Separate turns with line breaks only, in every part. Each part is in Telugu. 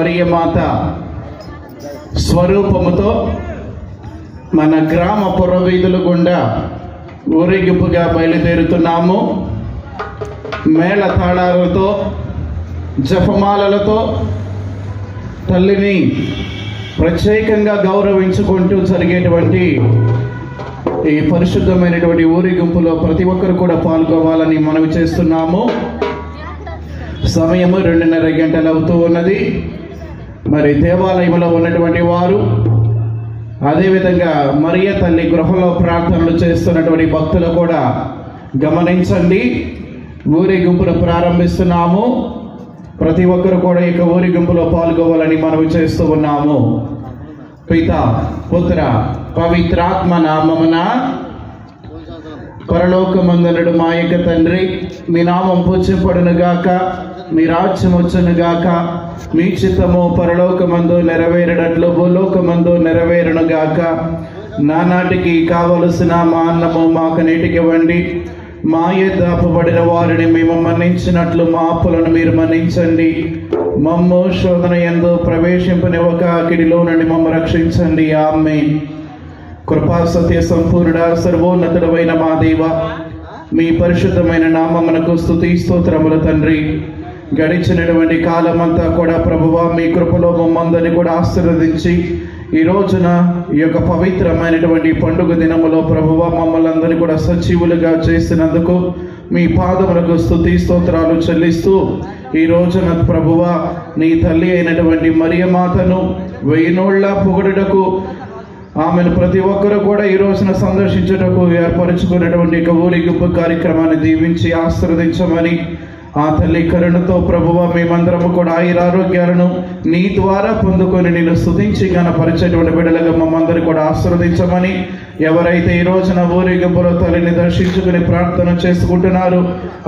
మరియమాత స్వరూపముతో మన గ్రామ పురవీధుల గుండా ఊరేగింపుగా బయలుదేరుతున్నాము. మేళ తాళాలతో జపమాలలతో తల్లిని ప్రత్యేకంగా గౌరవించుకుంటూ జరిగేటువంటి ఈ పరిశుద్ధమైనటువంటి ఊరేగింపులో ప్రతి ఒక్కరు కూడా పాల్గొవాలని మనవి చేస్తున్నాము. సమయము 2:30 గంటలు అవుతూ ఉన్నది. మరి దేవాలయంలో ఉన్నటువంటి వారు, అదేవిధంగా మరియ తల్లి గృహలో ప్రార్థనలు చేస్తున్నటువంటి భక్తులు కూడా గమనించండి. ఊరేగింపును ప్రారంభిస్తున్నాము. ప్రతి ఒక్కరు కూడా ఇక ఊరేగింపులో పాల్గొవాలని మనవి చేస్తూ ఉన్నాము. పిత పుత్ర పవిత్రాత్మ నామమున. పరలోకమందునుడు మా యొక్క తండ్రి, మీ నామం పూజింపబడును గాక, మీ రాజ్యం వచ్చును గాక, మీ చిత్తము పరలోకమందు నెరవేరినట్లు భూలోకమందు నెరవేరును గాక. నానాటికి కావలసిన మా అన్నము మాకు నేటికి ఇవ్వండి. మా యొద్ద అప్పుబడిన వారిని మేము మన్నించినట్లు మా అప్పులను మీరు మన్నించండి. మమ్ము శోధన యందు ప్రవేశింపనివ్వక అకిడిలో నుండి మమ్ము రక్షించండి. ఆమేన్. కృపా సత్య సంపూర్ణుడా, సర్వోన్నతుడైన మా దేవ, మీ పరిశుద్ధమైన నామమునకు స్తుతి స్తోత్రములు తండ్రి. గడిచినటువంటి కాలమంతా కూడా ప్రభువా మీ కృపలో మమ్మందరిని కూడా ఆశీర్వదించి ఈ రోజున ఈ యొక్క పవిత్రమైనటువంటి పండుగ దినములో ప్రభువా మమ్మల్ని అందరినీ కూడా సజీవులుగా చేసినందుకు మీ పాదములకు స్తుతి స్తోత్రాలు చెల్లిస్తూ ఈ రోజున ప్రభువా నీ తల్లి అయినటువంటి మరియమాతను 1000 నోళ్ళ పొగడుటకు, ఆమెను ప్రతి ఒక్కరూ కూడా ఈ రోజున సందర్శించుటకు ఏర్పరచుకున్నటువంటి ఊరేగింపు కార్యక్రమాన్ని దీవించి ఆశీర్వదించమని, ఆ తల్లి కరుణతో ప్రభువా మేమందరము కూడా ఆయురారోగ్యాలను నీ ద్వారా పొందుకొని నేను స్తుతించి కనపరిచేటువంటి బిడ్డలుగా మమ్మందరినీ కూడా ఆశీర్వదించమని, ఎవరైతే ఈ రోజున ఊరేగింపులో తల్లిని దర్శించుకుని ప్రార్థన చేసుకుంటున్నారో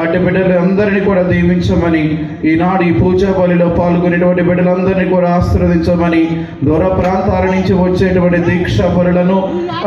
అటు బిడ్డలందరినీ కూడా దీవించమని, ఈనాడు ఈ పూజా బలిలో పాల్గొనేటువంటి బిడ్డలందరినీ కూడా ఆశీర్వదించమని, దూర ప్రాంతాల నుంచి వచ్చేటువంటి దీక్షా పరులను,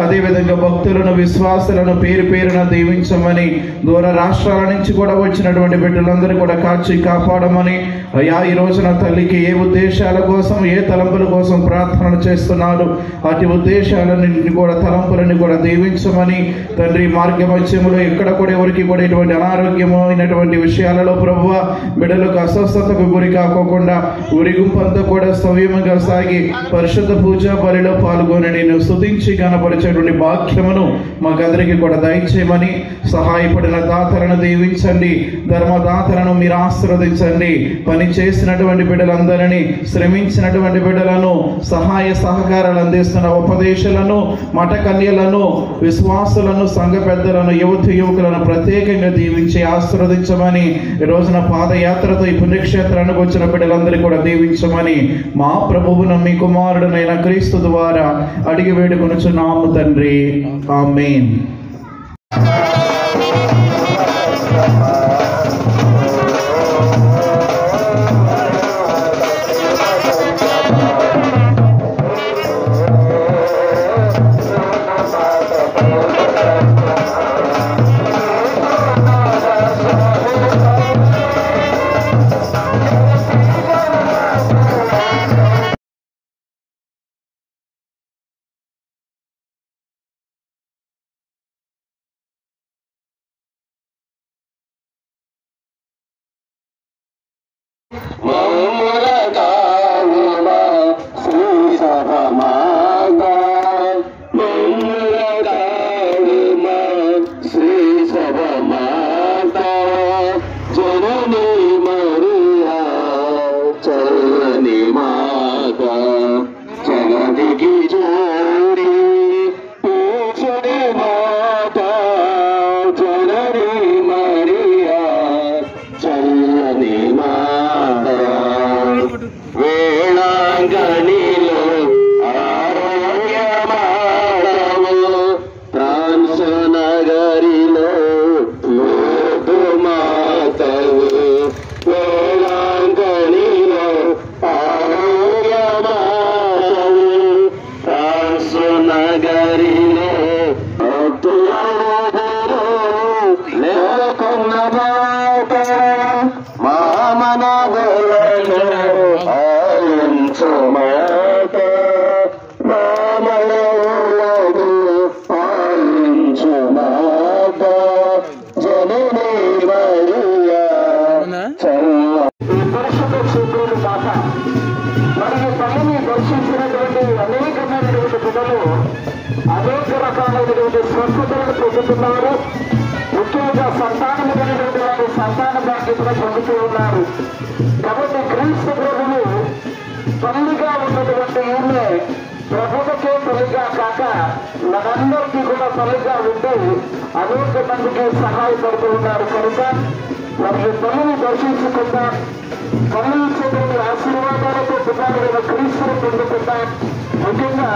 అదేవిధంగా భక్తులను, విశ్వాసులను పేరు పేరున దీవించమని, దూర రాష్ట్రాల నుంచి కూడా వచ్చినటువంటి బిడ్డలందరూ కూడా కాచి కాపాడమని, అయ్యా ఈ రోజున తల్లికి ఏ ఉద్దేశాల కోసం, ఏ తలంపుల కోసం ప్రార్థనలు చేస్తున్నారు అటు ఉద్దేశాలన్నింటినీ కూడా తలంపులని కూడా దీవించమని తండ్రి, మార్గమధ్యములో ఎక్కడ కూడా ఎవరికి కూడా ఎటువంటి అనారోగ్యమైనటువంటి విషయాలలో ప్రభువా బిడ్డలకు అస్వస్థతకు గురి కాకోకుండా ఊరేగింపు అంతా కూడా సవ్యంగా సాగి పరిశుద్ధ పూజా బలిలో పాల్గొని నేను స్తుతించి కనపరిచేటువంటి భాగ్యమును మాకందరికీ కూడా దయచేయమని, సహాయపడిన దాతలను దీవించండి, ధర్మదాతలను మీరు ఆశీర్వదించండి. పని చేసినటువంటి బిడ్డలందరినీ, శ్రమించినటువంటి బిడ్డలను, సహాయ సహకారాలు అందిస్తున్న ఉపదేశాలను, మఠ కన్యలను, విశ్వాసులను, సంఘ పెద్దలను, యువకులను ప్రత్యేకంగా దీవించి ఆశీర్వదించమని, ఈ రోజున పాదయాత్రతో ఈ పుణ్యక్షేత్రానికి వచ్చిన బిడ్డలందరినీ కూడా దీవించమని మా ప్రభువును మీ కుమారుడునైన క్రీస్తు ద్వారా అడిగి వేడుకొనుచున్నాము తండ్రి. ఆమేన్.
వేళాంగణిలో ఉన్నటువంటి అనేకమైనటువంటి పిల్లలు అనేక రకాలైనటువంటి స్వస్థతలను పొందుతున్నారు. ముఖ్యంగా సంతానము కలిగినటువంటి వారు సంతాన బాధ్యతను పొందుతూ ఉన్నారు. కాబట్టి క్రీస్తు ప్రభువు తల్లిగా ఉన్నటువంటి ఈమె ప్రభువుకే తల్లిగా కాక మనందరికీ కూడా తల్లిగా ఉంటూ అనేక మందికి సహాయపడుతూ ఉన్నారు. కనుక మరియు తల్లిని దర్శించుకుందాం, తల్లి ఇచ్చేటువంటి ఆశీర్వాదాలతో పుట్టిన క్రీస్తుని పొందుకుందాం. ముఖ్యంగా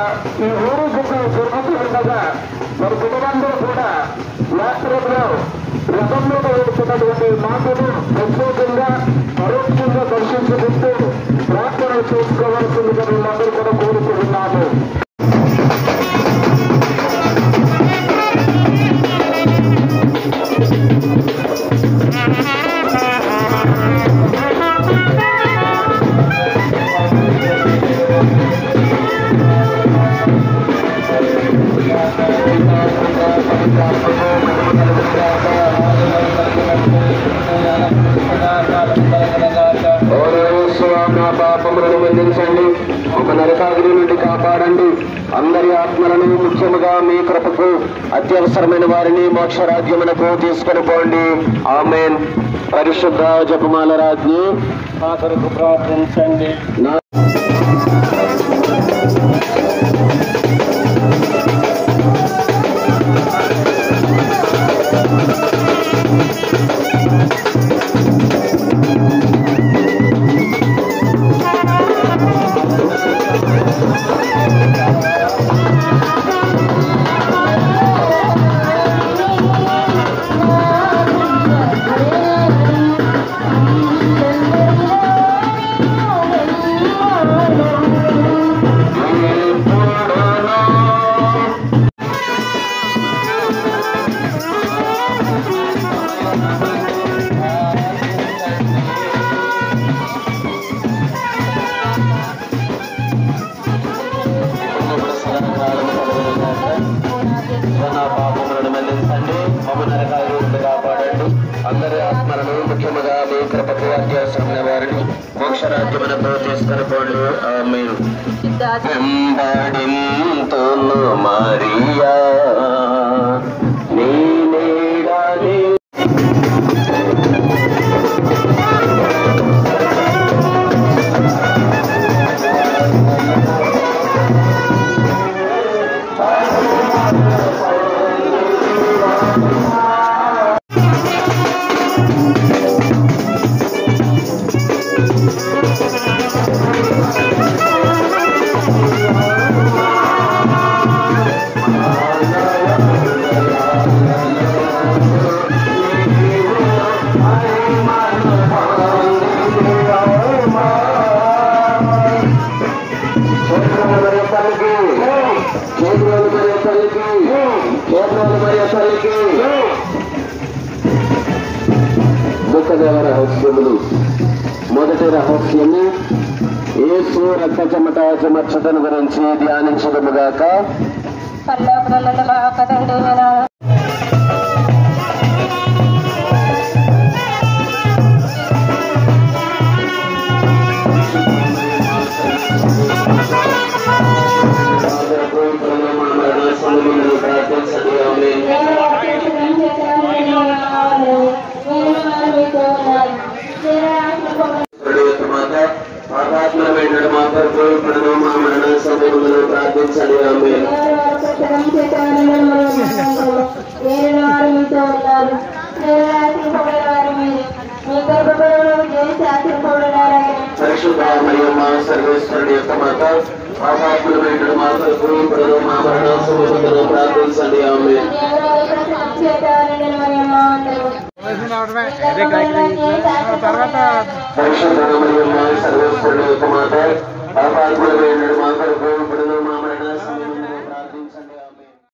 ఈ ఊరేగింపు జరుగుతూ ఉండగా మరి పిల్లలందరూ కూడా యాత్రలో రథం మీద వెళ్తున్నటువంటి మాటలు ప్రత్యేకంగా పరోక్షంగా దర్శించుకుంటూ ప్రార్థన చేసుకోవాల్సిందిగా మేమందరూ కూడా కోరుకుంటున్నాము. పాపములను మన్నించండి, ఒక నరకాగ్ని నుండి కాపాడండి, అందరి ఆత్మలను ముఖ్యముగా మీ కృపకు అత్యవసరమైన వారిని మోక్ష రాజ్యమునకు తీసుకొని పోండి. ఆమేన్. పరిశుద్ధ జపమాల రాజ్ఞి మా కొరకు ప్రార్థించండి. అందరి ఆత్మలను ముఖ్యముగా మీ కృపకు అత్యవసరమైన వారిని మోక్షరాజ్యమునకు తీసుకొని పోండి. ఆమేన్. వెంబడింతును మరియా నీ నీడని దుఃఖదేవ రహస్యములు. మొదటి రహస్యము యేసు రక్త చెమట చెమర్చటను గురించి ధ్యానించదముగాక. ప్రార్థించండి. ఆమేన్. పరిశుద్ధ మరియమ్మ సర్వేశ్వరుడి యొక్క మాత, పాపాత్ములమైన మా కొరకు ఇప్పుడు మా మరణ సమయంలో ప్రార్థించండి. ఆమేన్. పరిశుద్ధ మరియమ్మ సర్వేశ్వరుడి యొక్క మాత, పాపాత్ములమైన మా కొరకు ఇప్పుడు